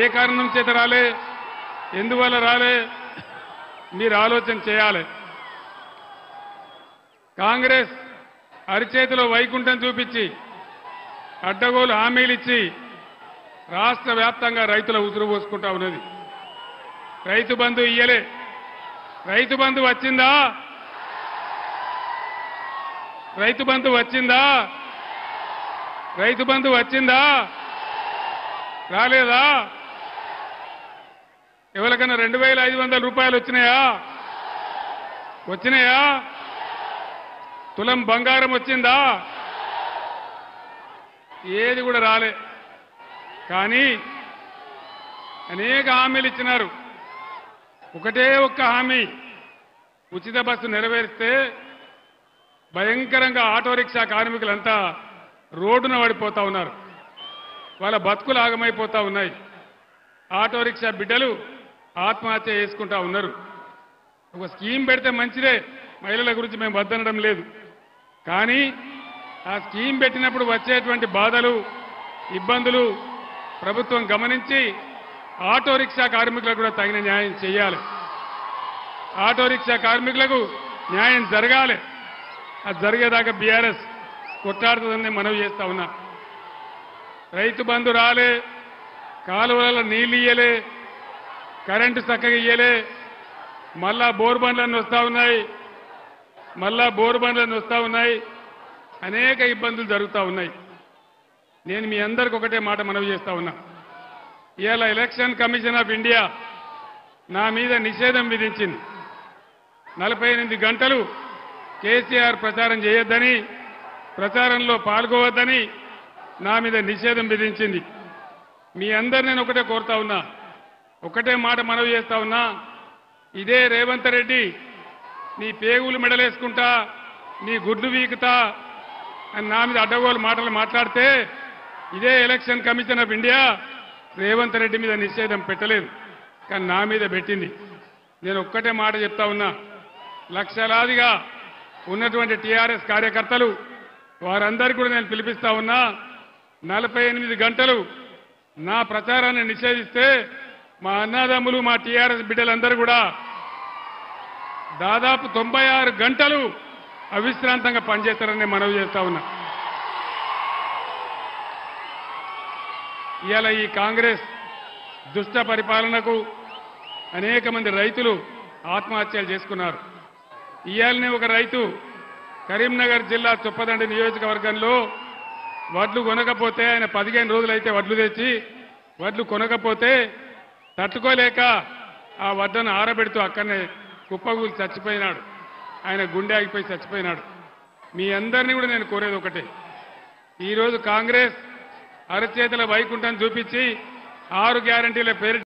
ఏ కారణం చేత రాలే, ఎందువల్ల రాలే మీరు ఆలోచన చేయాలి. కాంగ్రెస్ అరిచేతిలో వైకుంఠం చూపించి అడ్డగోలు హామీలు ఇచ్చి రాష్ట్ర వ్యాప్తంగా రైతుల ఉసురు పోసుకుంటా ఉన్నది. రైతు బంధు ఇయ్యలే. రైతు బంధు వచ్చిందా? రైతు బంధు వచ్చిందా? రైతు బంధు వచ్చిందా? రాలేదా? ఎవరికైనా 2500 రూపాయలు వచ్చినాయా? వచ్చినాయా? తులం బంగారం వచ్చిందా? ఏది కూడా రాలే. కానీ అనేక హామీలు ఇచ్చినారు. ఒకటే ఒక్క హామీ, ఉచిత బస్సు నెరవేరిస్తే భయంకరంగా ఆటో రిక్షా కార్మికులంతా రోడ్డున పడిపోతా ఉన్నారు. వాళ్ళ బతుకులు ఆగమైపోతా ఉన్నాయి. ఆటో రిక్షా బిడ్డలు ఆత్మహత్య చేసుకుంటా ఉన్నారు. ఒక స్కీమ్ పెడితే మంచిదే, మహిళల గురించి మేము వద్దనడం లేదు. కానీ ఆ స్కీమ్ పెట్టినప్పుడు వచ్చేటువంటి బాధలు, ఇబ్బందులు ప్రభుత్వం గమనించి ఆటో రిక్షా కార్మికులకు కూడా తగిన న్యాయం చేయాలి. ఆటో రిక్షా కార్మికులకు న్యాయం జరగాలి. అది జరిగేదాకా బీఆర్ఎస్ కొట్లాడుతుందని మనవి చేస్తా ఉన్నా. రైతు బంధు రాలే, కాలువలలో నీళ్లు ఇయ్యలే, కరెంటు చక్కగా ఇయ్యలే, మళ్ళా బోర్ బండ్లన్నీ వస్తూ ఉన్నాయి, అనేక ఇబ్బందులు జరుగుతూ ఉన్నాయి. నేను మీ అందరికి ఒకటే మాట మనవి చేస్తా ఉన్నా. ఇవాళ ఎలక్షన్ కమిషన్ ఆఫ్ ఇండియా నా మీద నిషేధం విధించింది. 48 గంటలు కేసీఆర్ ప్రచారం చేయొద్దని, ప్రచారంలో పాల్గొవద్దని నా మీద నిషేధం విధించింది. మీ అందరు నేను ఒకటే కోరుతా ఉన్నా, ఒకటే మాట మనవి చేస్తా ఉన్నా. ఇదే రేవంత్ రెడ్డి నీ పేగులు మెడలేసుకుంటా, నీ గుడ్లు వీకుతా అని నా మీద అడ్డగోలు మాటలు మాట్లాడితే ఇదే election commission of India Revanth Reddy మీద నిషేధం పెట్టలేదు, కానీ నా మీద పెట్టింది. నేను ఒక్కటే మాట చెప్తా ఉన్నా, లక్షలాదిగా ఉన్నటువంటి టీఆర్ఎస్ కార్యకర్తలు వారందరికీ కూడా నేను పిలిపిస్తా ఉన్నా. 48 గంటలు నా ప్రచారాన్ని నిషేధిస్తే మా అన్నదమ్ములు, మా టీఆర్ఎస్ బిడ్డలందరూ కూడా దాదాపు 96 గంటలు అవిశ్రాంతంగా పనిచేస్తారని మనవి చేస్తా ఉన్నా. ఇవాళ ఈ కాంగ్రెస్ దుష్ట పరిపాలనకు అనేక మంది రైతులు ఆత్మహత్యలు చేసుకున్నారు. ఇవాళనే ఒక రైతు కరీంనగర్ జిల్లా చొప్పదండి నియోజకవర్గంలో వడ్లు కొనకపోతే, ఆయన 15 రోజులైతే వడ్లు తెచ్చి వడ్లు కొనకపోతే తట్టుకోలేక ఆ వడ్లను ఆరబెడుతూ అక్కడనే కుప్పగూలి చచ్చిపోయినాడు. ఆయన గుండె ఆగిపోయి చచ్చిపోయినాడు. మీ అందరినీ కూడా నేను కోరేది ఒకటే, ఈరోజు కాంగ్రెస్ అరచేతుల వైకుంఠం చూపించి 6 గ్యారంటీల పేరు